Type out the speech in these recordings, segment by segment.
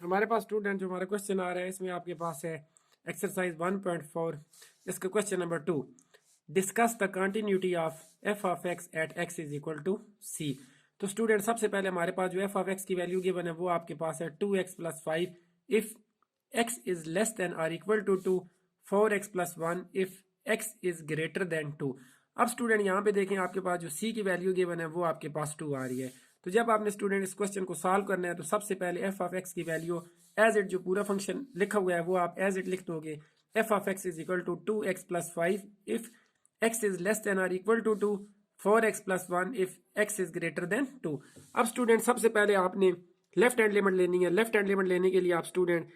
हमारे पास स्टूडेंट जो हमारा क्वेश्चन आ रहा है इसमें आपके पास है एक्सरसाइज 1.4। इसका question number 2, discuss the continuity of f of x at x is equal to c. तो स्टूडेंट सबसे पहले हमारे पास जो एफ ऑफ एक्स की वैल्यू गिवन है वो आपके पास है 2x+5 if x is less than और equal to 2, 4x+1 if x is greater than 2। अब स्टूडेंट यहाँ पे देखें आपके पास जो c की वैल्यू गिवन है वो आपके पास 2 आ रही है। तो जब आपने स्टूडेंट इस क्वेश्चन को सॉल्व करना है तो सबसे पहले एफ ऑफ एक्स की वैल्यू एज इट जो पूरा फंक्शन लिखा हुआ है वो आप एज इट लिख दोगे। F of x is equal to 2x+5 if x is less than और equal to 2, 4x+1 if x is greater than 2। अब स्टूडेंट सबसे पहले आपने लेफ्ट हैंड लिमिट लेनी है। लेफ्ट हैंड लिमिट लेने के लिए आप स्टूडेंट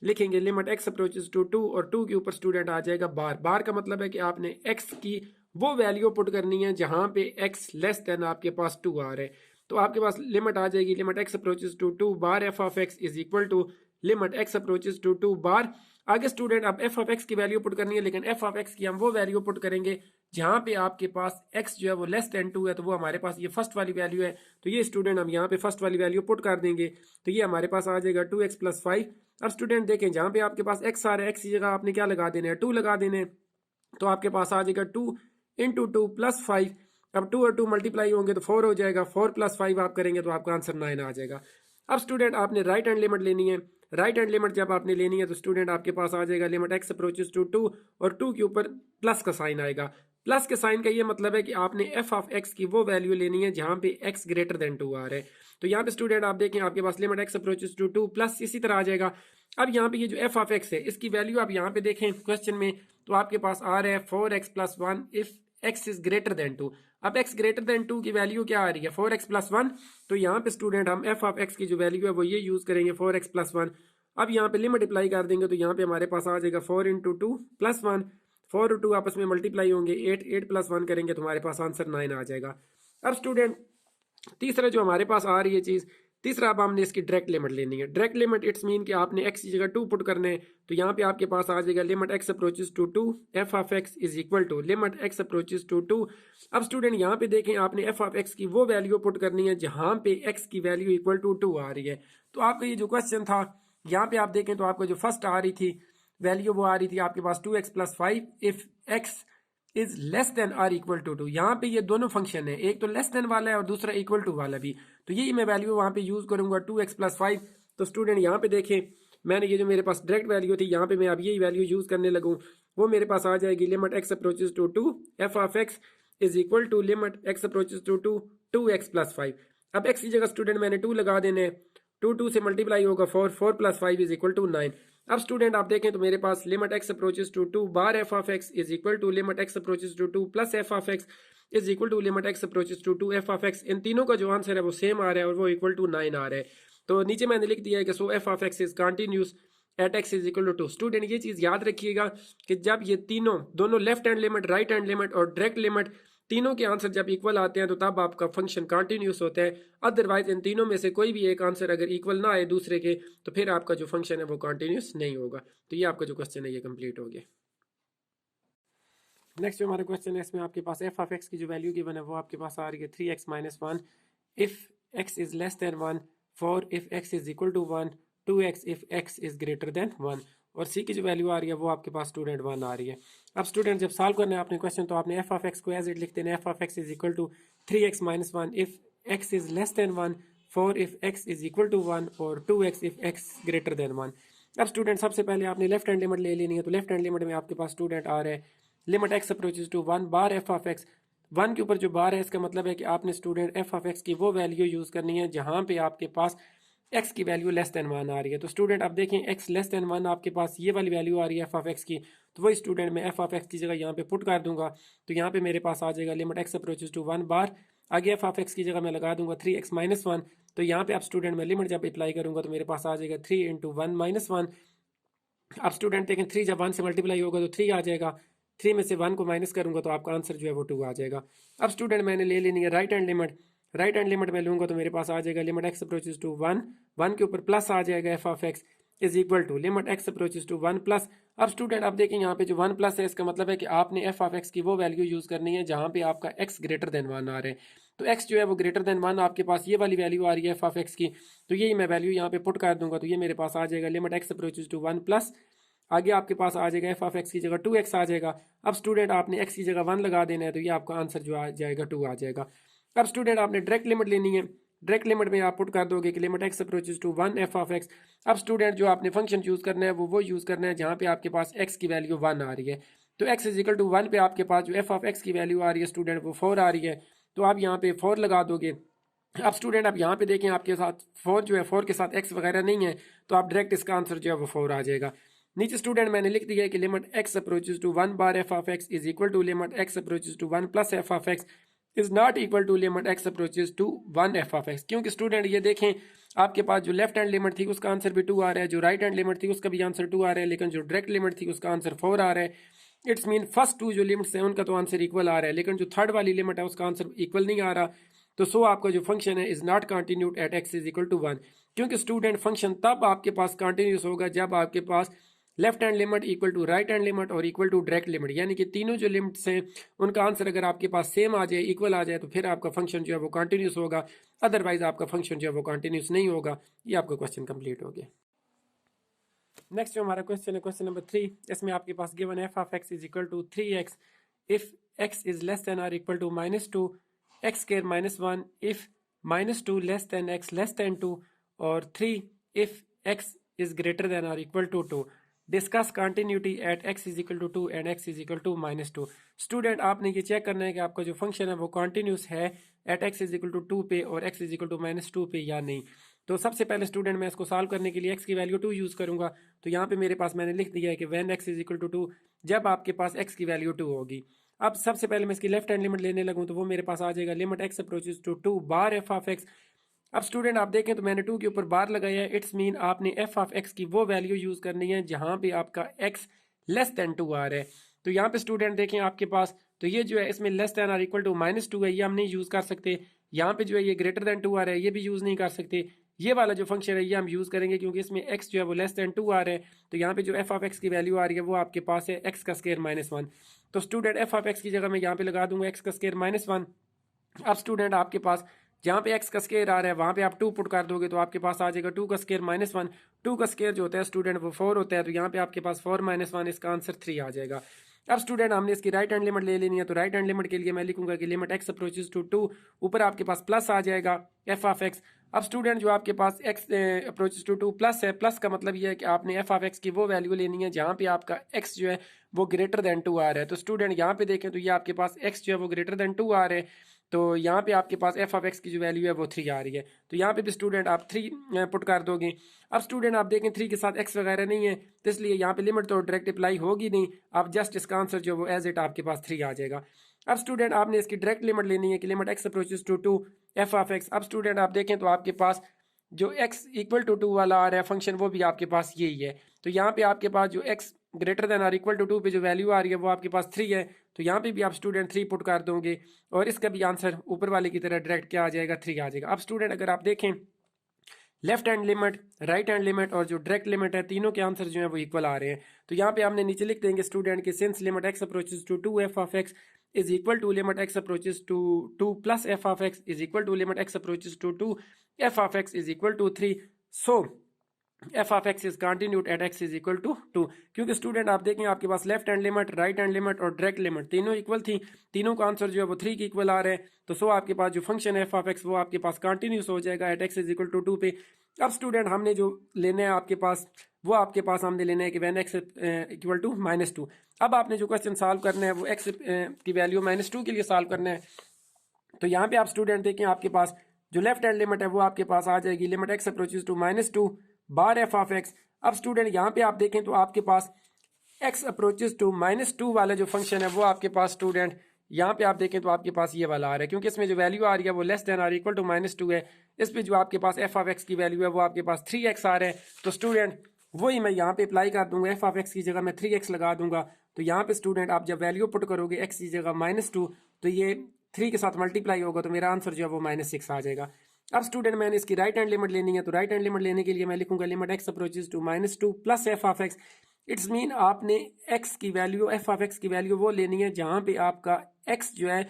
लिखेंगे लिमिट x अप्रोचेस टू 2 और 2 के ऊपर स्टूडेंट आ जाएगा बार। बार का मतलब है कि आपने x की वो वैल्यू पुट करनी है जहां पे x लेस देन आपके पास 2 आ रहा है। तो आपके पास लिमिट आ जाएगी limit x approaches to 2 bar f of x is equal to limit x approaches to 2 bar. आगे स्टूडेंट अब एफ ऑफ एक्स की वैल्यू पुट करनी है, लेकिन एफ ऑफ एक्स की हम वो वैल्यू पुट करेंगे जहां पे आपके पास x जो है वो लेस देन 2 है, तो वो हमारे पास ये फर्स्ट वाली वैल्यू है। तो ये स्टूडेंट हम यहाँ पे फर्स्ट वाली वैल्यू पुट कर देंगे, तो ये हमारे पास आ जाएगा 2x+5। अब स्टूडेंट देखें जहां पे आपके पास x आ रहा है, x की जगह आपने क्या लगा देना है, 2 लगा देने। तो आपके पास आ जाएगा 2 इंटू 2 प्लस 5। अब 2 और 2 मल्टीप्लाई होंगे तो 4 हो जाएगा, 4+5 आप करेंगे तो आपका आंसर 9 आ जाएगा। अब स्टूडेंट आपने राइट हैंड लिमिट लेनी है। राइट हैंड लिमिट जब आपने लेनी है तो स्टूडेंट आपके पास आ जाएगा लिमिट x अप्रोचेस टू 2 और 2 के ऊपर प्लस का साइन आएगा। प्लस के साइन का ये मतलब है कि आपने एफ ऑफ एक्स की वो वैल्यू लेनी है जहां पे x ग्रेटर देन 2 आ रहा है। तो यहाँ पे स्टूडेंट आप देखें आपके पास limit x approaches to 2 plus इसी तरह आ जाएगा। अब यहाँ पे ये जो एफ ऑफ एक्स है इसकी वैल्यू आप यहाँ पे देखें क्वेश्चन में, तो आपके पास आ रहा है 4x+1 if x is greater than 2। अब x ग्रेटर देन 2 की वैल्यू क्या आ रही है, 4x+1। तो यहाँ पे स्टूडेंट हम एफ ऑफ एक्स की जो वैल्यू है वो ये यूज करेंगे 4x+1। अब यहाँ पे लिमिट अप्लाई कर देंगे तो यहाँ पे हमारे पास आ जाएगा 4 इंटू 2 प्लस 1, 4 और 2 आपस में मल्टीप्लाई होंगे 8, 8+1 करेंगे तो हमारे पास आंसर 9 आ जाएगा। अब स्टूडेंट तीसरा जो हमारे पास आ रही है चीज़, तीसरा अब हमने इसकी डायरेक्ट लिमिट लेनी है। डायरेक्ट लिमिट इट्स मीन कि आपने x की जगह 2 पुट करने हैं, तो यहाँ पे आपके पास आ जाएगा limit x approaches to 2 f of x is equal to limit x approaches to 2। अब स्टूडेंट यहाँ पे देखें आपने एफ ऑफ एक्स की वो वैल्यू पुट करनी है जहाँ पे x की वैल्यू इक्वल टू 2 आ रही है। तो आपका ये जो क्वेश्चन था यहाँ पे आप देखें तो आपको जो फर्स्ट आ रही थी वैल्यू वो आ रही थी आपके पास 2x+5 if x is less than or equal to 2। यहाँ पे ये दोनों फंक्शन है, एक तो लेस देन वाला है और दूसरा इक्वल टू वाला भी, तो यही मैं वैल्यू वहाँ पे यूज करूंगा 2x+5। तो स्टूडेंट यहाँ पे देखें मैंने ये जो मेरे पास डायरेक्ट वैल्यू थी यहाँ पे मैं अब यही वैल्यू यूज करने लगूँ, वो मेरे पास आ जाएगी limit x approaches to 2 f of x is equal to limit x approaches to 2 2x+5। अब x की जगह स्टूडेंट मैंने 2 लगा देने, 2 से मल्टीप्लाई होगा 4, 4+5 इज इक्वल टू 9। अब स्टूडेंट आप देखें तो मेरे पास limit x approaches to 2 bar f of x is equal to limit x approaches to 2 plus f of x is equal to limit x approaches to 2 f of x. इन तीनों का जो आंसर है वो सेम आ रहा है और वो इक्वल टू 9 आ रहा है। तो नीचे मैंने लिख दिया है कि so f of x is continuous at x is equal to 2। Student ये चीज़ याद रखिएगा कि जब ये तीनों दोनों left hand limit, right hand limit और डायरेक्ट लिमिट तीनों के आंसर जब इक्वल आते हैं तो तब आपका फंक्शन कंटिन्यूस होता है। अदरवाइज इन तीनों में से कोई भी एक आंसर अगर इक्वल ना आए दूसरे के तो फिर आपका जो फंक्शन है वो कंटिन्यूस नहीं होगा। तो ये आपका जो क्वेश्चन है ये कंप्लीट हो गया। नेक्स्ट जो हमारा क्वेश्चन है इसमें आपके पास एफ ऑफ एक्स की जो वैल्यू गिवन है वो आपके पास आ रही है 3x-1 if x is less than 1, 4 if x is equal to 1, 2x if x is greater than 1 और c की जो वैल्यू आ रही है वो आपके पास स्टूडेंट 1 आ रही है। अब स्टूडेंट जब सॉल्व करना है आपने क्वेश्चन तो आपने एफ ऑफ एक्स को एज इट लिख देना, f of x is equal to 3x-1 if x is less than 1, 4 if x is equal to 1 और 2x if x greater than 1। अब स्टूडेंट सबसे पहले आपने लेफ्ट हैंड लिमिट ले लेनी है, तो लेफ्ट हैंड लिमिट में आपके पास स्टूडेंट आ रहा है limit x approaches to 1 bar f of x. 1 के ऊपर जो बार है इसका मतलब है कि आपने स्टूडेंट एफ ऑफ एक्स की वो वैल्यू यूज करनी है जहां पे आपके पास x की वैल्यू लेस देन 1 आ रही है। तो स्टूडेंट आप देखें x लेस देन 1 आपके पास ये वाली वैल्यू आ रही है एफ ऑफ एक्स की, तो वही स्टूडेंट मैं एफ ऑफ एक्स की जगह यहाँ पे पुट कर दूंगा। तो यहाँ पे मेरे पास आ जाएगा लिमिट x अप्रोचेस टू 1 बार, आगे एफ ऑफ एक्स की जगह मैं लगा दूंगा 3x-1। तो यहाँ पे आप स्टूडेंट मैं लिमिट जब अप्लाई करूंगा तो मेरे पास आ जाएगा 3 इंटू 1 माइनस 1। अब स्टूडेंट देखें 3 जब 1 से मल्टीप्लाई होगा तो 3 आ जाएगा, 3 में से 1 को माइनस करूंगा तो आपका आंसर जो है वो 2 आ जाएगा। अब स्टूडेंट मैंने ले लेनी है right hand limit, right hand limit में लूंगा तो मेरे पास आ जाएगा लिमिट x अप्रोचेस टू 1, 1 के ऊपर प्लस आ जाएगा f of x is equal to limit x approaches to 1 plus. अब स्टूडेंट आप देखें यहाँ पे जो 1 प्लस है इसका मतलब है कि आपने एफ ऑफ एक्स की वो वैल्यू यूज करनी है जहाँ पे आपका x ग्रेटर देन 1 आ रहा है। तो x जो है वो ग्रेटर देन 1 आपके पास ये वाली वैल्यू आ रही है एफ ऑफ एक्स की, तो यही मैं वैल्यू यहाँ पे पुट कर दूंगा, तो ये मेरे पास आ जाएगा limit x approaches to 1 plus आगे आपके पास आ जाएगा एफ ऑफ एक्स की जगह 2x आ जाएगा। अब स्टूडेंट आपने x की जगह 1 लगा देना है, तो ये आपका आंसर जो आ जाएगा 2 आ जाएगा। अब स्टूडेंट आपने डायरेक्ट लिमिट लेनी है, डायरेक्ट लिमिट में आप पुट कर दोगे कि limit x approaches to 1 f of x. अब स्टूडेंट जो आपने फंक्शन चूज करना है वो यूज़ करना है जहाँ पे आपके पास x की वैल्यू 1 आ रही है, तो x इज इक्वल टू 1 पे आपके पास जो एफ ऑफ एक्स की वैल्यू आ रही है स्टूडेंट वो 4 आ रही है, तो आप यहाँ पे 4 लगा दोगे। अब स्टूडेंट आप यहाँ पे देखें आपके साथ 4 जो है 4 के साथ x वगैरह नहीं है, तो आप डायरेक्ट इसका आंसर जो है वो 4 आ जाएगा। नीचे स्टूडेंट मैंने लिख दिया है कि limit x approaches to 1 bar f of x is equal to limit x approaches to 1 plus f of x is not equal to limit x approaches to 1 f of x. क्योंकि student ये देखें आपके पास जो left hand limit थी उसका answer भी 2 आ रहा है, जो राइट हैंड लिमिट थी उसका भी आंसर 2 आ रहा है, लेकिन जो डायरेक्ट लिमिट थी उसका आंसर 4 आ रहा है। इट्स मीन फर्स्ट 2 जो लिमिट्स हैं उनका तो आंसर इक्वल आ रहा है, लेकिन जो थर्ड वाली लिमिट है उसका आंसर इक्वल नहीं आ रहा। तो सो आपका जो फंक्शन है is not continued at x is equal to 1, क्योंकि स्टूडेंट फंक्शन तब आपके पास कंटिन्यूस होगा जब आपके पास left hand limit equal to right hand limit और इक्वल टू डायरेक्ट लिमिट, यानी कि तीनों जो लिमिट्स हैं उनका आंसर अगर आपके पास सेम आ जाए, इक्वल आ जाए, तो फिर आपका फंक्शन जो है वो कंटिन्यूस होगा, अदरवाइज आपका फंक्शन जो है वो कंटिन्यूस नहीं होगा। ये आपका क्वेश्चन कंप्लीट हो गया। नेक्स्ट जो हमारा क्वेश्चन है क्वेश्चन नंबर 3, इसमें आपके पास given f of x is equal to 3x if x is less than और equal to -2 x square -1 if -2 less than x less than 2 और 3 if x is greater than और equal to 2। Discuss continuity at x is equal to 2 and x is equal to -2। Student आपने ये check करना है कि आपका जो function है वो कंटिन्यूस है at x is equal to 2 पे और x इज इक्वल टू -2 पे या नहीं। तो सबसे पहले स्टूडेंट मैं इसको सॉल्व करने के लिए x की वैल्यू 2 यूज़ करूंगा, तो यहाँ पे मेरे पास मैंने लिख दिया है कि when x is equal to 2, जब आपके पास x की वैल्यू 2 होगी। अब सबसे पहले मैं इसकी लेफ्ट हैंड लिमिट लेने लगूँ तो वो मेरे पास आ जाएगा limit x approaches to 2 bar f of x. अब स्टूडेंट आप देखें तो मैंने 2 के ऊपर बार लगाया है, इट्स मीन आपने एफ ऑफ एक्स की वो वैल्यू यूज़ करनी है जहाँ पे आपका x लेस देन 2 आ रहा है। तो यहाँ पे स्टूडेंट देखें आपके पास, तो ये जो है इसमें लेस देन और इक्वल टू -2 है, ये हम नहीं यूज़ कर सकते। यहाँ पे जो है ये ग्रेटर देन 2 आ रहा है, ये भी यूज़ नहीं कर सकते। ये वाला जो फंक्शन है ये हम यूज़ करेंगे क्योंकि इसमें x जो है वो लेस देन 2 आ रहा है, तो यहाँ पे जो एफ ऑफ एक्स की वैल्यू आ रही है वो आपके पास है x का स्क्वायर -1। तो स्टूडेंट एफ ऑफ एक्स की जगह मैं यहाँ पे लगा दूंगा x का स्क्वायर -1। अब स्टूडेंट आपके पास जहाँ पे x का स्क्वायर आ रहा है वहाँ पे आप 2 पुट कर दोगे तो आपके पास आ जाएगा 2 का स्क्वायर -1। 2 का स्क्वायर जो होता है स्टूडेंट वो 4 होता है, तो यहाँ पे आपके पास 4 -1, इसका आंसर 3 आ जाएगा। अब स्टूडेंट हमने इसकी राइट हैंड लिमिट ले लेनी है, तो राइट हैंड लिमिट के लिए मैं लिखूंगा कि लिमिट x अप्रोचेस टू 2, ऊपर आपके पास प्लस आ जाएगा एफ ऑफ एक्स। अब स्टूडेंट जो आपके पास x अप्रोचेस टू 2 प्लस है, प्लस का मतलब ये है कि आपने एफ ऑफ एक्स की वो वैल्यू लेनी है जहाँ पे आपका x जो है वो ग्रेटर देन 2 आ रहा है। तो स्टूडेंट यहाँ पे देखें तो ये आपके पास x जो है वो ग्रेटर देन 2 आ रहा है, तो यहाँ पे आपके पास एफ ऑफ एक्स की जो वैल्यू है वो 3 आ रही है, तो यहाँ पे भी स्टूडेंट आप 3 पुट कर दोगे। अब स्टूडेंट आप देखें 3 के साथ x वगैरह नहीं है, तो इसलिए यहाँ पे लिमिट तो डायरेक्ट अप्लाई होगी नहीं, आप जस्ट इसका आंसर जो वो एज इट आपके पास 3 आ जाएगा। अब स्टूडेंट आपने इसकी डायरेक्ट लिमिट लेनी है कि limit x approaches to 2 f of x. अब स्टूडेंट आप देखें तो आपके पास जो x इक्वल टू 2 वाला आ रहा है फंक्शन वो भी आपके पास यही है, तो यहाँ पे आपके पास जो x ग्रेटर देन और इक्वल टू 2 पे जो वैल्यू आ रही है वो आपके पास 3 है, तो यहाँ पे भी आप स्टूडेंट 3 पुट कर दोगे और इसका भी आंसर ऊपर वाले की तरह डायरेक्ट क्या आ जाएगा 3 आ जाएगा। अब स्टूडेंट अगर आप देखें left hand limit, right hand limit और जो डायरेक्ट लिमिट है तीनों के आंसर जो है वो इक्वल आ रहे हैं, तो यहाँ पे हमने नीचे लिख देंगे स्टूडेंट के since limit x approaches to 2 f of x is equal to limit x approaches to 2 plus f of x is equal to limit x approaches to 2 f of x is equal to 3। So f of x is continued at x is equal to 2, क्योंकि student आप देखें आपके पास left hand limit, right hand limit और direct limit तीनों equal थी, तीनों का आंसर जो है वो 3 के इक्वल आ रहा है, तो सो आपके पास जो फंक्शन है एफ ऑफ एक्स वो आपके पास कंटिन्यूस हो जाएगा at x is equal to 2 पे। अब स्टूडेंट हमने जो लेना है आपके पास वो आपके पास हमने लेना है कि व्हेन x इक्वल टू -2। अब आपने जो क्वेश्चन सॉल्व करना है वो x की वैल्यू -2 के लिए सॉल्व करना है, तो यहाँ पे आप स्टूडेंट देखें आपके पास जो लेफ्ट हैंड लिमिट है वो आपके पास आ जाएगी limit x approaches to -2 bar f of x. अब स्टूडेंट यहाँ पे आप देखें तो आपके पास x अप्रोचेस टू -2 वाला जो फंक्शन है वो आपके पास स्टूडेंट यहाँ पे आप देखें तो आपके पास ये वाला आ रहा है, क्योंकि इसमें जो वैल्यू आ रही है वो लेस देन और इक्वल टू -2 है, इस पे जो आपके पास एफ ऑफ एक्स की वैल्यू है वो आपके पास 3x आ रहा है, तो स्टूडेंट वही मैं यहाँ पे अप्लाई कर दूंगा, एफ ऑफ एक्स की जगह मैं 3x लगा दूंगा, तो यहाँ पे स्टूडेंट आप जब वैल्यू पुट करोगे x की जगह -2 तो ये 3 के साथ मल्टीप्लाई होगा, तो मेरा आंसर जो है वो -6 आ जाएगा। अब स्टूडेंट मैंने इसकी राइट हैंड लिमिट लेनी है, तो राइट हैंड लिमिट लेने के लिए मैं लिखूंगा limit x approaches to -2 plus f of x. It's mean आपने x की वैल्यू, एफ ऑफ एक्स की वैल्यू वो लेनी है जहाँ पे आपका x जो है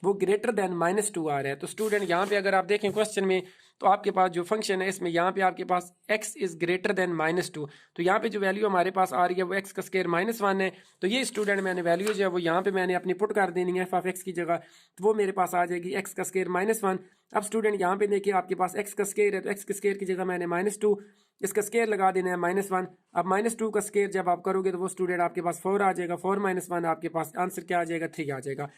वो ग्रेटर देन -2 आ रहा है। तो स्टूडेंट यहाँ पे अगर आप देखें क्वेश्चन में, तो आपके पास जो फंक्शन है इसमें यहाँ पे आपके पास x इज ग्रेटर देन -2, तो यहाँ पे जो वैल्यू हमारे पास आ रही है वो x का स्क्वायर -1 है। तो ये स्टूडेंट मैंने वैल्यू जो है वो यहाँ पे मैंने अपनी पुट कर देनी है f ऑफ x की जगह, तो वो मेरे पास आ जाएगी x का स्क्वायर -1। अब स्टूडेंट यहाँ पे देखिए आपके पास x का स्क्वायर है, तो x के स्क्वायर की जगह मैंने -2, इसका स्क्वायर लगा देना है -1। अब -2 का स्क्वायर जब आप करोगे तो वो स्टूडेंट आपके पास 4 आ जाएगा, 4 - 1 आपके पास आंसर क्या आ जाएगा, 3 आ जाएगा।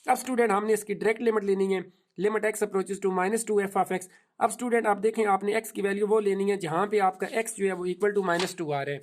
अब स्टूडेंट हमने इसकी डायरेक्ट लिमिट लेनी है, limit x approaches to -2 f of x। अब स्टूडेंट आप देखें आपने x की वैल्यू वो लेनी है जहां पे आपका x जो है वो इक्वल टू -2 आ रहा है।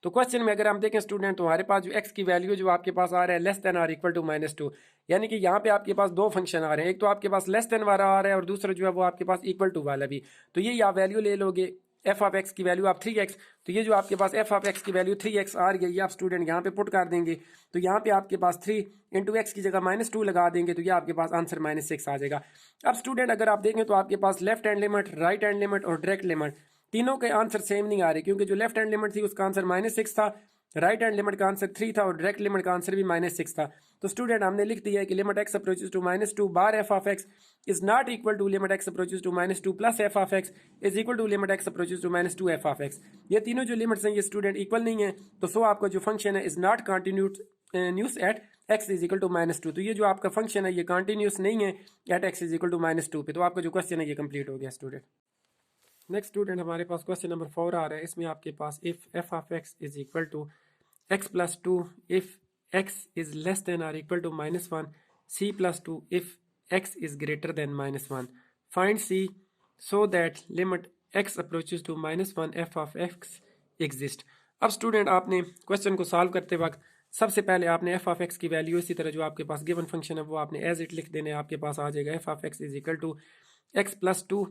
तो क्वेश्चन में अगर हम देखें स्टूडेंट, तो हमारे पास जो x की वैल्यू जो आपके पास आ रहा है लेस देन और इक्वल टू -2, यानी कि यहाँ पे आपके पास दो फंक्शन आ रहे हैं, एक तो आपके पास लेस देन वाला आ रहा है और दूसरा जो है वो आपके पास इक्वल टू वाला भी। तो ये आप वैल्यू ले लोगे f ऑफ x की वैल्यू आप 3x, तो ये जो आपके पास f ऑफ x की वैल्यू 3x आ रही है, ये आप स्टूडेंट यहाँ पे पुट कर देंगे। तो यहाँ पे आपके पास 3 इंटू एक्स की जगह -2 लगा देंगे, तो ये आपके पास आंसर -6 आ जाएगा। अब स्टूडेंट अगर आप देखें तो आपके पास left hand limit, right hand limit और डायरेक्ट लिमिट तीनों के आंसर सेम नहीं आ रहे, क्योंकि जो लेफ्ट हैंड लिमिट थी उसका आंसर -6 था, राइट हैंड लिमिट का आंसर 3 था और डायरेक्ट लिमिट का आंसर भी -6 था। तो स्टूडेंट हमने लिख दिया है कि limit x approaches to -2 bar f of x is not equal to limit x approaches to -2 plus f of x is equal to limit x approaches to -2 f of x। ये तीनों जो limits हैं ये student equal नहीं है, तो सो आपका जो फंक्शन है is not continuous at x is equal to -2। तो ये जो आपका फंक्शन है ये कंटिन्यूस नहीं है at x is equal to -2 पे। तो आपका जो क्वेश्चन है ये कंप्लीट हो गया स्टूडेंट। नेक्स्ट स्टूडेंट हमारे पास क्वेश्चन नंबर 4 आ रहा है, इसमें आपके पास if f of x is equal to x plus 2 if x is less than or equal to -1, c plus 2 if x is greater than -1, find c so that limit x approaches to -1 f of x exist। अब student आपने question को solve करते वक्त सबसे पहले आपने f of x की value इसी तरह जो आपके पास गिवन फंक्शन है वो आपने एज इट लिख देने, आपके पास आ जाएगा f of x is equal to x plus 2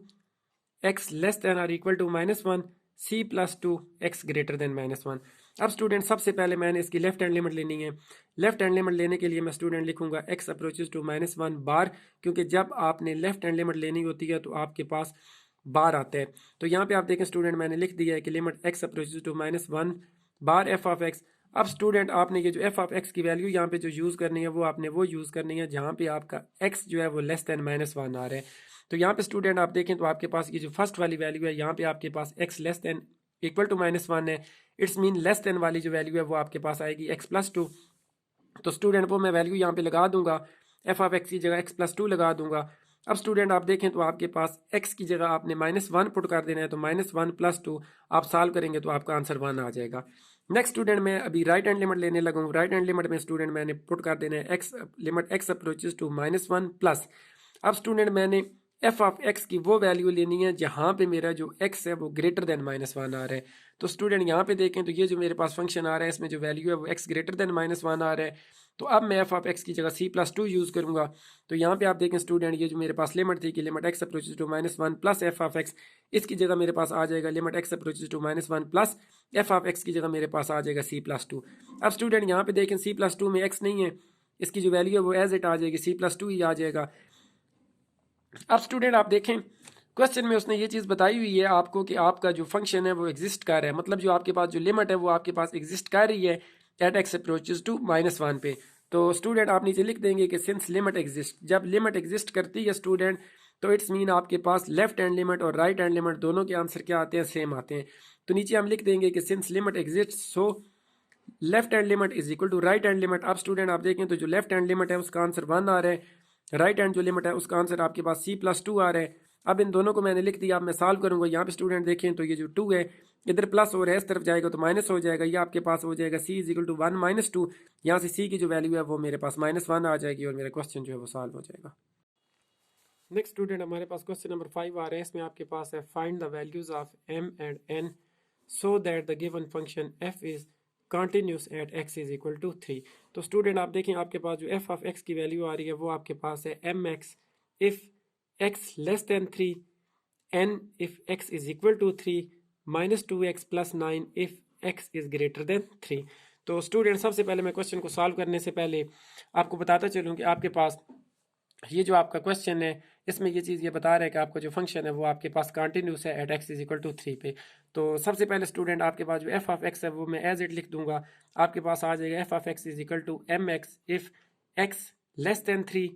x less than और equal to -1 c plus 2 x greater than -1। अब स्टूडेंट सबसे पहले मैंने इसकी लेफ्ट हैंड लिमिट लेनी है। लेफ्ट हैंड लिमिट लेने के लिए मैं स्टूडेंट लिखूंगा x अप्रोचेस टू -1 बार, क्योंकि जब आपने लेफ्ट हैंड लिमिट लेनी होती है तो आपके पास बार आता है। तो यहाँ पे आप देखें स्टूडेंट मैंने लिख दिया है कि limit x approaches to -1 bar f of x। अब स्टूडेंट आपने ये जो f ऑफ x की वैल्यू यहाँ पे जो यूज़ करनी है वो आपने वो यूज़ करनी है जहाँ पे आपका x जो है वो लेस देन -1 आ रहा है। तो यहाँ पे स्टूडेंट आप देखें तो आपके पास ये जो फर्स्ट वाली वैल्यू है यहाँ पे आपके पास x less than equal to -1 है, इट्स मीन लेस देन वाली जो वैल्यू है वो आपके पास आएगी x प्लस 2। तो स्टूडेंट वो मैं वैल्यू यहाँ पे लगा दूंगा, f ऑफ x की जगह x प्लस 2 लगा दूंगा। अब स्टूडेंट आप देखें तो आपके पास x की जगह आपने -1 पुट कर देना है, तो -1 प्लस 2 आप सॉल्व करेंगे तो आपका आंसर 1 आ जाएगा। नेक्स्ट स्टूडेंट मैं अभी राइट हैंड लिमिट लेने लगा हूँ। राइट हैंड लिमिट में स्टूडेंट मैंने पुट कर देना है x, limit x approaches to -1 plus. अब स्टूडेंट मैंने f ऑफ x की वो वैल्यू लेनी है जहाँ पे मेरा जो x है वो ग्रेटर देन -1 आ रहा है। तो स्टूडेंट यहाँ पे देखें तो ये जो मेरे पास फंक्शन आ रहा है इसमें जो वैल्यू है वो x ग्रेटर देन -1 आ रहा है। तो अब मैं f ऑफ x की जगह c प्लस 2 यूज़ करूँगा। तो यहाँ पे आप देखें स्टूडेंट ये जो मेरे पास लिमिट थी कि limit x approaches to -1 plus f of x, इसकी जगह मेरे पास आ जाएगा limit x approaches to -1 plus f of x की जगह मेरे पास आ जाएगा c प्लस 2। अब स्टूडेंट यहाँ पे देखें c प्लस 2 में x नहीं है, इसकी जो वैल्यू है वो एज इट आ जाएगी, c प्लस 2 ही आ जाएगा। अब स्टूडेंट आप देखें क्वेश्चन में उसने ये चीज़ बताई हुई है आपको कि आपका जो फंक्शन है वो एग्जिस्ट कर रहा है, मतलब जो आपके पास जो लिमिट है वो आपके पास एग्जिस्ट कर रही है एट x अप्रोचेस टू -1 पे। तो स्टूडेंट आप नीचे लिख देंगे कि सिंस लिमिट एग्जिस्ट, जब लिमिट एग्जिस्ट करती है स्टूडेंट तो इट्स मीन आपके पास लेफ्ट हैंड लिमिट और राइट हैंड लिमिट दोनों के आंसर क्या आते हैं, सेम आते हैं। तो नीचे हम लिख देंगे कि since limit exist so left hand limit is equal to right hand limit. अब स्टूडेंट आप देखें तो जो लेफ्ट हैंड लिमिट है उसका आंसर 1 आ रहा है, राइट हैंड जो लिमिट है उसका आंसर आपके पास c प्लस 2 आ रहा है। अब इन दोनों को मैंने लिख दिया, अब मैं सॉल्व करूंगा। यहाँ पे स्टूडेंट देखें तो ये जो 2 है इधर प्लस हो रहा है, इस तरफ जाएगा तो माइनस हो जाएगा, ये आपके पास हो जाएगा c is equal to 1 minus 2। यहाँ से c की जो वैल्यू है वो मेरे पास -1 आ जाएगी और मेरा क्वेश्चन जो है वो सॉल्व हो जाएगा। नेक्स्ट स्टूडेंट हमारे पास क्वेश्चन नंबर 5 आ रहा है, इसमें आपके पास है find the values of m and n so that the given function f is continuous at x is equal to 3। तो स्टूडेंट आप देखें आपके पास जो f ऑफ x की वैल्यू आ रही है वो आपके पास है mx if x less than 3, n if x is equal to 3, -2x plus 9 if x is greater than 3। तो स्टूडेंट सबसे पहले मैं क्वेश्चन को सॉल्व करने से पहले आपको बताता चलूँ कि आपके पास ये जो आपका क्वेश्चन है इसमें ये चीज़ ये बता रहा है कि आपका जो फंक्शन है वो आपके पास कंटिन्यूस है at x is equal to 3 पे। तो सबसे पहले स्टूडेंट आपके पास जो f ऑफ x है वो मैं एज इट लिख दूंगा, आपके पास आ जाएगा f of x is equal to mx if x less than 3,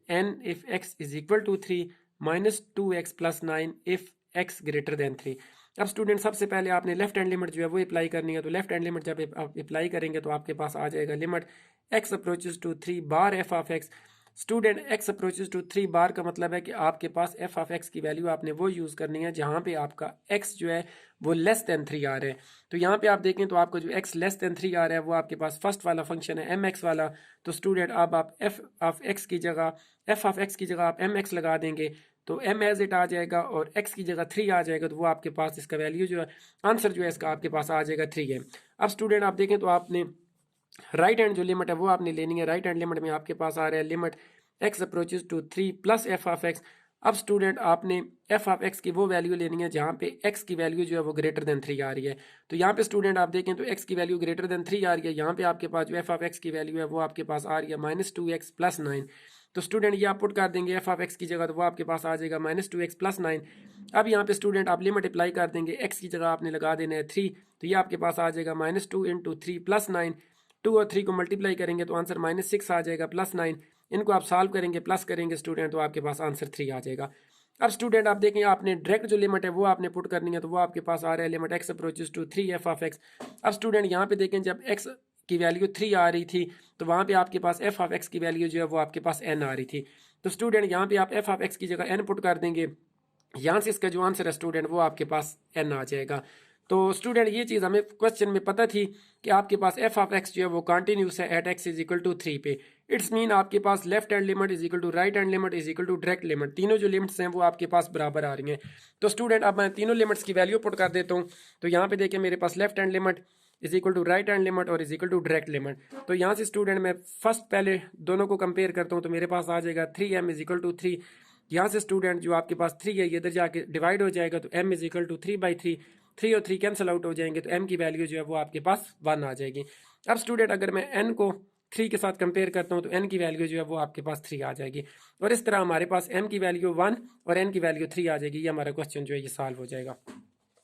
n if x is equal to 3 minus 2x plus 9 if x greater than 3। अब स्टूडेंट सबसे पहले आपने लेफ्ट हैंड लिमिट जो है वो अप्लाई करनी है। तो लेफ्ट हैंड लिमिट जब आप अप्लाई करेंगे तो आपके पास आ जाएगा limit x approaches to 3 bar f of x. Student x approaches to 3 bar का मतलब है कि आपके पास f ऑफ x की वैल्यू आपने वो यूज़ करनी है जहाँ पे आपका x जो है वो लेस देन 3 आ रहा है। तो यहाँ पे आप देखें तो आपको जो x लेस देन 3 आ रहा है वो आपके पास फर्स्ट वाला फंक्शन है mx वाला। तो स्टूडेंट अब आप f ऑफ x की जगह आप mx लगा देंगे तो m एज इट आ जाएगा और x की जगह 3 आ जाएगा। तो वो आपके पास इसका वैल्यू जो है आंसर जो है इसका आपके पास आ जाएगा 3 है। अब स्टूडेंट आप देखें तो आपने राइट हैंड जो लिमिट है वो आपने लेनी है। राइट हैंड लिमिट में आपके पास आ रहा है limit x approaches to 3 plus f of x. अब स्टूडेंट आपने एफ ऑफ एक्स की वो वैल्यू लेनी है जहाँ पे x की वैल्यू जो है वो ग्रेटर देन 3 आ रही है। तो यहाँ पे स्टूडेंट आप देखें तो x की वैल्यू ग्रेटर देन 3 आ रही है। यहाँ पे आपके पास जो एफ ऑफ एक्स की वैल्यू है वो आपके पास आ रही है -2x प्लस 9। तो स्टूडेंट ये आप पुट कर देंगे एफ ऑफ एक्स की जगह तो वो आपके पास आ जाएगा -2x प्लस 9। अब यहाँ पे स्टूडेंट आप लिमिट अप्लाई कर देंगे x की जगह आपने लगा देना है 3। तो ये आपके पास आ जाएगा -2 इंटू 3 प्लस 9। 2 और 3 को मल्टीप्लाई करेंगे तो आंसर -6 आ जाएगा प्लस 9। इनको आप सॉल्व करेंगे प्लस करेंगे स्टूडेंट तो आपके पास आंसर 3 आ जाएगा। अब स्टूडेंट आप देखें आपने डायरेक्ट जो लिमिट है वो आपने पुट करनी है। तो वो आपके पास आ रहा है limit x approaches to 3 f of x. अब स्टूडेंट यहाँ पे देखें जब x की वैल्यू 3 आ रही थी तो वहाँ पे आपके पास एफ ऑफ एक्स की वैल्यू जो है वो आपके पास n आ रही थी। तो स्टूडेंट यहाँ पे आप एफ ऑफ एक्स की जगह n पुट कर देंगे। यहाँ से इसका जो आंसर है स्टूडेंट वो आपके पास n आ जाएगा। तो स्टूडेंट ये चीज़ हमें क्वेश्चन में पता थी कि आपके पास एफ ऑफ एक्स जो है वो कंटिन्यूस है at x is equal to 3 पे। इट्स मीन आपके पास left hand limit is equal to right hand limit is equal to direct limit. तीनों जो लिमिट्स हैं वो आपके पास बराबर आ रही हैं। तो स्टूडेंट अब मैं तीनों लिमिट्स की वैल्यू पुट कर देता हूँ। तो यहाँ पे देखिए मेरे पास left hand limit is equal to right hand limit और is equal to direct limit. तो यहाँ से स्टूडेंट मैं फर्स्ट पहले दोनों को कंपेयर करता हूँ तो मेरे पास आ जाएगा 3m इज इक्वल टू 3। यहाँ से स्टूडेंट जो आपके पास 3 है ये इधर जाके डिवाइड हो जाएगा तो m इज इक्वल टू 3/3। 3 और 3 कैंसिल आउट हो जाएंगे तो m की वैल्यू जो है वो आपके पास 1 आ जाएगी। अब स्टूडेंट अगर मैं n को 3 के साथ कंपेयर करता हूँ तो n की वैल्यू जो है वो आपके पास 3 आ जाएगी। और इस तरह हमारे पास m की वैल्यू 1 और n की वैल्यू 3 आ जाएगी। ये हमारा क्वेश्चन जो है ये सॉल्व हो जाएगा।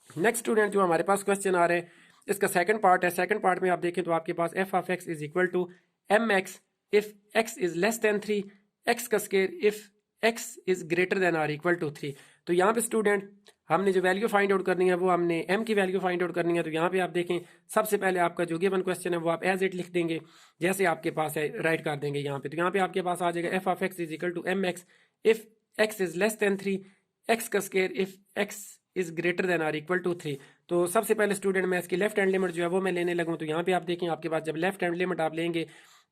नेक्स्ट स्टूडेंट जो हमारे पास क्वेश्चन आ रहे हैं इसका सेकंड पार्ट है। सेकंड पार्ट में आप देखें तो आपके पास f of x is equal to mx if x is less than 3 x का square if x is greater than or equal to 3। तो यहाँ पे स्टूडेंट हमने जो वैल्यू फाइंड आउट करनी है वो हमने m की वैल्यू फाइंड आउट करनी है। तो यहाँ पे आप देखें सबसे पहले आपका जो गिवन क्वेश्चन है वो आप एज इट लिख देंगे जैसे आपके पास है राइट कर देंगे यहाँ पे। तो यहाँ पे आपके पास आ जाएगा f of x is equal to mx if x is less than 3 x का square if x is greater than or equal to 3। तो सबसे पहले स्टूडेंट मैं इसकी लेफ्ट हैंड लिमिट जो है वो मैं लेने लगूँ। तो यहाँ पे आप देखें आपके पास जब लेफ्ट हैंड लिमिट आप लेंगे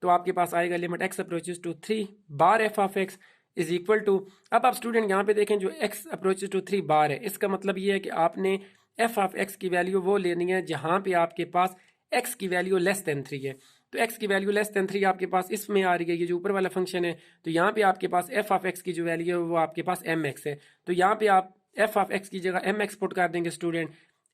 तो आपके पास आएगा limit x approaches to 3 bar f of x is equal to. अब आप स्टूडेंट यहाँ पे देखें जो x अप्रोचेस टू 3 बार है इसका मतलब ये है कि आपने एफ ऑफ एक्स की वैल्यू वो लेनी है जहाँ पे आपके पास x की वैल्यू लेस देन 3 है। तो x की वैल्यू लेस देन 3 आपके पास इसमें आ रही है ये जो ऊपर वाला फंक्शन है। तो यहाँ पे आपके पास एफ ऑफ एक्स की जो वैल्यू है वो आपके पास mx है। तो यहाँ पे आप एफ ऑफ एक्स की जगह mx पुट कर देंगे स्टूडेंट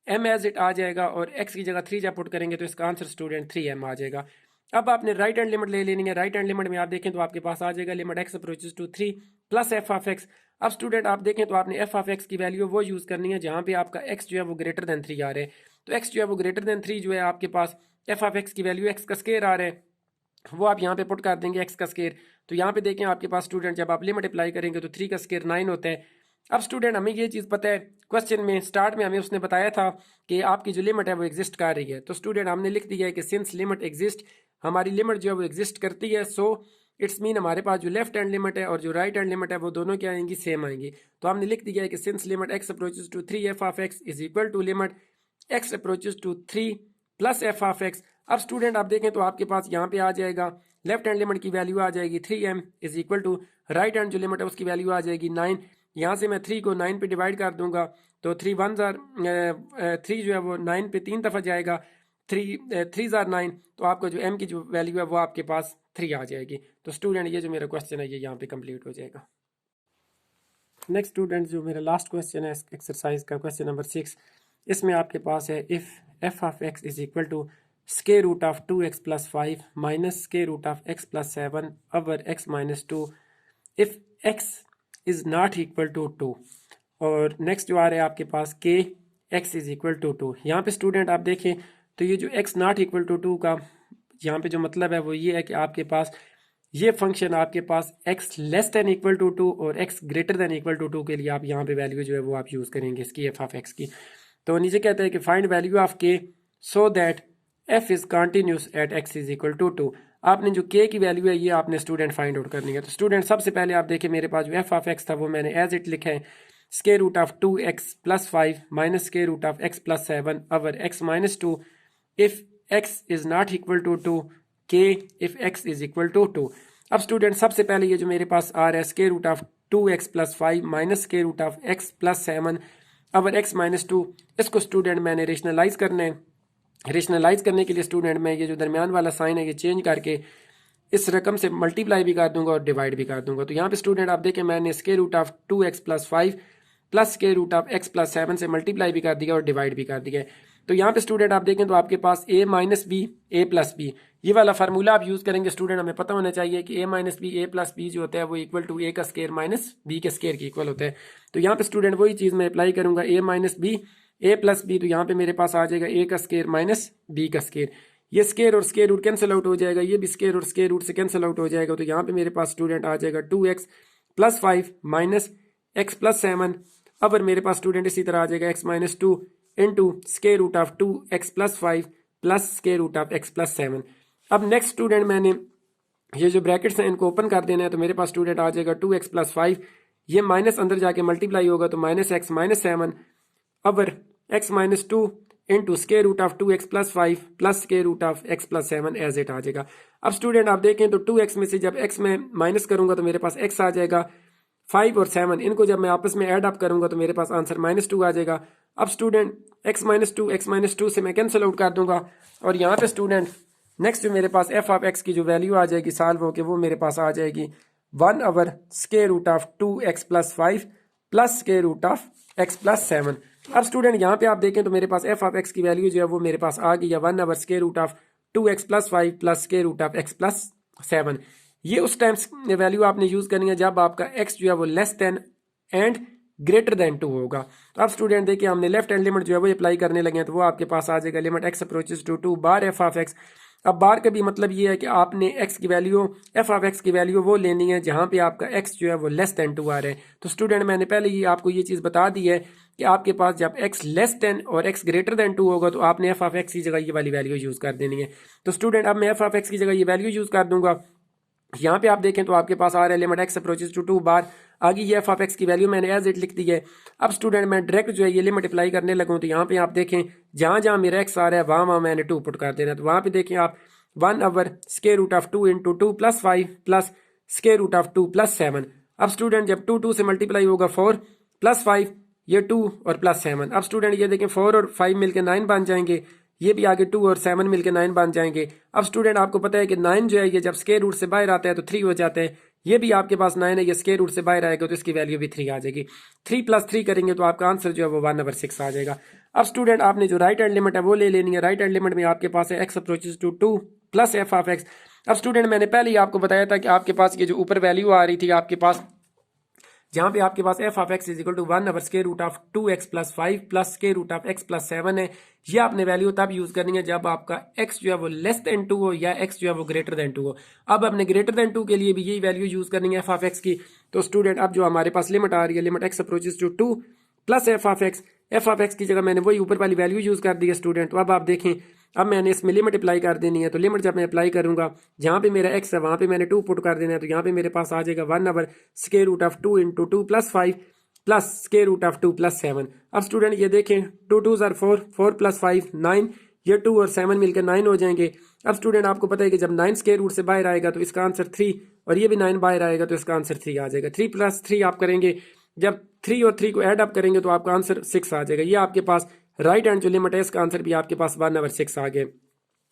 m एज इट आ जाएगा और x की जगह 3 जब पुट करेंगे तो इसका आंसर स्टूडेंट 3m आ जाएगा। अब आपने राइट हैंड लिमिट ले लेनी है। राइट हैंड लिमिट में आप देखें तो आपके पास आ जाएगा limit x approaches to 3 plus f of x. अब स्टूडेंट आप देखें तो आपने एफ ऑफ एक्स की वैल्यू वो यूज़ करनी है जहाँ पे आपका x जो है वो ग्रेटर देन 3 आ रहा है। तो x जो है वो ग्रेटर देन 3 जो है आपके पास एफ ऑफ एक्स की वैल्यू x का स्क्वायर आ रहा है वो आप यहाँ पे पुट कर देंगे x का स्क्वायर। तो यहाँ पे देखें आपके पास स्टूडेंट जब आप लिमिट अप्लाई करेंगे तो 3 का स्क्वायर 9 होता है। अब स्टूडेंट हमें ये चीज़ पता है क्वेश्चन में स्टार्ट में हमें उसने बताया था कि आपकी जो लिमिट है वो एग्जिस्ट कर रही है। तो स्टूडेंट हमने लिख दिया है कि सिंस लिमिट एग्जिस्ट हमारी लिमिट जो है वो एग्जिस्ट करती है। सो इट्स मीन हमारे पास जो लेफ्ट हैंड लिमिट है और जो राइट हैंड लिमिट है वो दोनों क्या आएंगी सेम आएंगी। तो हमने लिख दिया है कि since limit x approaches to 3 f of x is equal to limit x approaches to 3 plus f of x. अब स्टूडेंट आप देखें तो आपके पास यहाँ पे आ जाएगा लेफ्ट हैंड लिमिट की वैल्यू आ जाएगी 3m is equal to right hand जो लिमिट है उसकी वैल्यू आ जाएगी 9। यहाँ से मैं 3 को 9 पे डिवाइड कर दूंगा तो 3 1 3 जो है वो 9 पे 3 दफ़ा जाएगा 3 9। तो आपका जो m की जो वैल्यू है वो आपके पास 3 आ जाएगी। तो स्टूडेंट ये जो मेरा क्वेश्चन है ये यहाँ पे कंप्लीट हो जाएगा। नेक्स्ट स्टूडेंट जो मेरा लास्ट क्वेश्चन है एक्सरसाइज का क्वेश्चन नंबर 6 इसमें आपके पास है if f of x is equal to square root of 2x plus 5 minus square root of x plus 7 over x minus 2 if x is not equal to 2। और next जो आ रहा है आपके पास के x इज़ इक्वल टू 2। यहाँ पे student आप देखें तो ये जो x नॉट इक्वल टू 2 का यहाँ पे जो मतलब है वो ये है कि आपके पास ये फंक्शन आपके पास x less than equal to 2 और x greater than equal to 2 के लिए आप यहाँ पे वैल्यू जो है वो आप यूज़ करेंगे इसकी एफ ऑफ एक्स की। तो नीचे कहते हैं कि find value of k so that f is continuous at x is equal to 2। आपने जो k की वैल्यू है ये आपने स्टूडेंट फाइंड आउट करनी है। तो स्टूडेंट सबसे पहले आप देखें मेरे पास जो एफ ऑफ एक्स था वो मैंने एज इट लिखा है square root of 2x plus 5 minus square root of x plus 7 over x minus 2 if x is not equal to 2 k if x is equal to 2। अब student सबसे पहले ये जो मेरे पास आ रहा है square root of 2x plus 5 minus square root of x plus 7 over x minus 2, इसको स्टूडेंट मैंने रेशनलाइज करना है। रेशनलाइज करने के लिए स्टूडेंट मैं ये जो दरमियान वाला साइन है ये चेंज करके इस रकम से मल्टीप्लाई भी कर दूंगा और डिवाइड भी कर दूंगा। तो यहाँ पे स्टूडेंट आप देखें मैंने square root of 2x plus 5 plus square root of x plus 7 से मल्टीप्लाई भी कर दिया और डिवाइड भी कर दिया। तो यहाँ पे स्टूडेंट आप देखें तो आपके पास a minus b a plus b ये वाला फार्मूला आप यूज़ करेंगे। स्टूडेंट हमें पता होना चाहिए कि a minus b a plus b जो होता है वो इक्वल टू a का स्क्वायर माइनस b के स्क्वायर की इक्वल होता है। तो यहाँ पे स्टूडेंट वही चीज़ मैं अप्लाई करूंगा a minus b a plus b, तो यहाँ पे मेरे पास आ जाएगा a का स्क्वायर माइनस b का स्क्वायर। ये स्क्वायर और स्क्वायर रूट कैंसिल आउट हो जाएगा, ये भी स्क्वायर और स्क्वायर रूट से कैंसिल आउट हो जाएगा। तो यहाँ पे मेरे पास स्टूडेंट आ जाएगा 2x plus 5 minus x plus 7 अब मेरे पास स्टूडेंट इसी तरह आ जाएगा x minus 2 into square root of 2x plus 5 plus square root of x plus 7। अब नेक्स्ट स्टूडेंट मैंने ये जो ब्रैकेट्स हैं इनको ओपन कर देना है। तो मेरे पास स्टूडेंट आ जाएगा 2x प्लस 5, ये माइनस अंदर जाके मल्टीप्लाई होगा तो minus x minus 7 over x minus 2 into square root of 2x plus 5 plus square root of x plus 7 as it आ जाएगा। अब स्टूडेंट आप देखें तो 2x में से जब x में माइनस करूंगा तो मेरे पास x आ जाएगा, 5 और 7 इनको जब मैं आपस में ऐड अप करूंगा तो मेरे पास आंसर माइनस 2 आ जाएगा। अब स्टूडेंट x माइनस 2 से मैं कैंसिल आउट कर दूंगा और यहाँ पे स्टूडेंट नेक्स्ट जो मेरे पास एफ ऑफ एक्स की जो वैल्यू आ जाएगी सॉल्व होके वो मेरे पास आ जाएगी 1 over square root of 2x plus 5 plus square root of x plus 7। अब स्टूडेंट यहाँ पे आप देखें तो मेरे पास एफ ऑफ एक्स की वैल्यू जो है वो मेरे पास आ गई है 1 over square root of 2x plus 5 plus square root of x plus 7। ये उस टाइम वैल्यू आपने यूज करनी है जब आपका x जो है वो less than and greater than 2 होगा। तो अब स्टूडेंट देखिए हमने लेफ्ट हैंड लिमिट जो है वो अप्लाई करने लगे हैं तो वो आपके पास आ जाएगा limit x approaches to 2 bar f of x. अब बार का भी मतलब ये है कि आपने x की वैल्यू एफ ऑफ एक्स की वैल्यू वो लेनी है जहां पे आपका x जो है वो लेस देन 2 आ रहा है। तो स्टूडेंट मैंने पहले ही आपको ये चीज़ बता दी है कि आपके पास जब x लेस देन और x ग्रेटर देन 2 होगा तो आपने एफ ऑफ एक्स की जगह ये वाली वैल्यू यूज़ कर देनी है। तो स्टूडेंट अब मैं एफ ऑफ एक्स की जगह ये वैल्यू यूज़ कर दूंगा। यहाँ पे आप देखें तो आपके पास आ रहा है limit x approaches to 2 bar, आगे ये एफ ऑफ एक्स की वैल्यू मैंने एज इट लिख दी है। अब स्टूडेंट मैं डायरेक्ट जो है ये लिमिट अप्लाई करने लगूँ तो यहाँ पे आप देखें जहाँ जहाँ मेरा x आ रहा है वहाँ मैंने 2 पुट कर देना। तो वहाँ पे देखें आप 1 over square root of 2 into 2 plus 5 plus square root of 2 plus 7। अब स्टूडेंट जब 2 से मल्टीप्लाई होगा 4 प्लस 5 ये 2 और प्लस 7। अब स्टूडेंट ये देखें 4 और 5 मिलके 9 बन जाएंगे, ये भी आगे 2 और 7 मिलके 9 बन जाएंगे। अब स्टूडेंट आपको पता है कि 9 जो है ये जब स्क्वायर रूट से बाहर आता है तो 3 हो जाता है, ये भी आपके पास 9 है ये स्क्वायर रूट से बाहर आएगा तो इसकी वैल्यू भी 3 आ जाएगी। 3 प्लस 3 करेंगे तो आपका आंसर जो है वो 1 ओवर 6 आ जाएगा। अब स्टूडेंट आपने जो राइट हैंड लिमिट है वो ले लेनी है। राइट हैंड लिमिट में आपके पास है x approaches to 2 plus f of x. अब स्टूडेंट मैंने पहले ही आपको बताया था कि आपके पास ये जो ऊपर वैल्यू आ रही थी आपके पास जहाँ पे आपके पास f of x is equal to 1 over square root of 2x plus 5 plus square root of x plus 7 है। ये आपने वैल्यू तब यूज करनी है जब आपका x जो है वो लेस देन 2 हो या x जो है वो ग्रेटर देन 2 हो। अब आपने ग्रेटर देन 2 के लिए भी यही वैल्यू यूज करनी है एफ ऑफ एक्स की। तो स्टूडेंट अब जो हमारे पास लिमिट आ रही है limit x approaches to 2 plus f of x की जगह मैंने वही ऊपर वाली वैल्यू यूज कर दी है स्टूडेंट। तो अब आप देखें अब मैंने इसमें लिमिट अप्लाई कर देनी है। तो लिमिट जब मैं अप्लाई करूंगा जहाँ पे मेरा x है वहाँ पे मैंने 2 पुट कर देना है। तो यहाँ पे मेरे पास आ जाएगा 1 over square root of 2 into 2 plus 5 plus square root of 2 plus 7। अब स्टूडेंट ये देखें 2 2 आर 4, 4 प्लस 5 9, ये 2 और 7 मिलकर 9 हो जाएंगे। अब स्टूडेंट आपको पता है कि जब 9 स्क्वायर रूट से बाहर आएगा तो इसका आंसर 3 और ये भी 9 बाहर आएगा तो इसका आंसर 3 आ जाएगा। 3 प्लस 3 आप करेंगे जब 3 और 3 को ऐड अप करेंगे तो आपका आंसर 6 आ जाएगा। ये आपके पास राइट हैंड जो लिमिट है इसका आंसर भी आपके पास 1 ओवर 6 आ गए।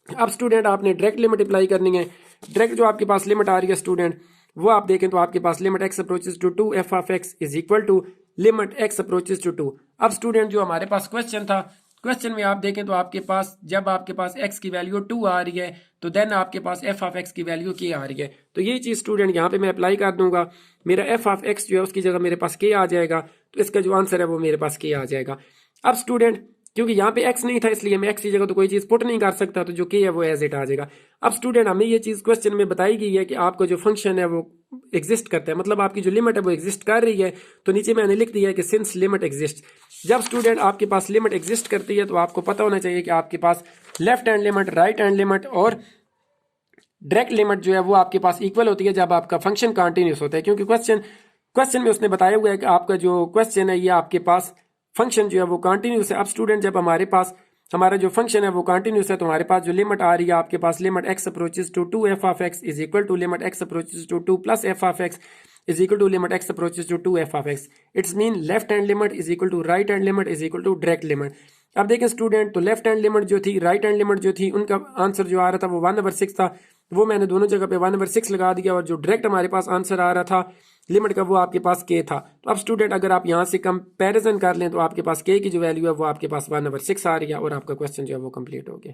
अब स्टूडेंट आपने डायरेक्ट लिमिट अप्लाई करनी है। डायरेक्ट जो आपके पास लिमिट आ रही है स्टूडेंट वो आप देखें तो आपके पास limit x approaches to 2 f of x is equal to limit x approaches to 2। अब स्टूडेंट जो हमारे पास क्वेश्चन था क्वेश्चन में आप देखें तो आपके पास जब आपके पास x की वैल्यू 2 आ रही है तो देन आपके पास एफ ऑफ एक्स की वैल्यू k आ रही है। तो ये चीज़ स्टूडेंट यहाँ पे मैं अप्लाई कर दूंगा, मेरा एफ ऑफ एक्स जो है उसकी जगह मेरे पास k आ जाएगा तो इसका जो आंसर है वो मेरे पास k आ जाएगा। अब स्टूडेंट क्योंकि यहाँ पे x नहीं था इसलिए मैं x की जगह तो कोई चीज़ पुट नहीं कर सकता, तो जो k है वो एज इट आ जाएगा। अब स्टूडेंट हमें ये चीज़ क्वेश्चन में बताई गई है कि आपका जो फंक्शन है वो एग्जिस्ट करता है, मतलब आपकी जो लिमिट है वो एग्जिस्ट कर रही है। तो नीचे मैंने लिख दिया है कि सिंस लिमिट एग्जिस्ट। जब स्टूडेंट आपके पास लिमिट एग्जिस्ट करती है तो आपको पता होना चाहिए कि आपके पास left hand limit, right hand limit और डायरेक्ट लिमिट जो है वो आपके पास इक्वल होती है जब आपका फंक्शन कंटिन्यूस होता है। क्योंकि क्वेश्चन में उसने बताया हुआ है कि आपका जो क्वेश्चन है ये आपके पास फंक्शन जो है वो कंटिन्यूस है। अब स्टूडेंट जब हमारे पास हमारा जो फंक्शन है वो कंटिन्यूस है तो हमारे पास जो लिमिट आ रही है आपके पास limit x approaches to 2f of x is equal to limit x approaches to 2 plus f of x is equal to limit x approaches to 2f of x। It's mean left hand limit is equal to right hand limit is equal to direct limit. अब देखें student, तो left hand limit जो थी, right hand limit जो थी, उनका answer जो आ रहा था वो 1/6 था, वो मैंने दोनों जगह पे 1/6 लगा दिया। और जो डायरेक्ट हमारे पास आंसर आ रहा था लिमिट का वो आपके पास k था। तो अब स्टूडेंट अगर आप यहाँ से कंपैरिजन कर लें तो आपके पास k की जो वैल्यू है वो आपके पास 1/6 आ रही है और आपका क्वेश्चन जो है वो कंप्लीट हो गया।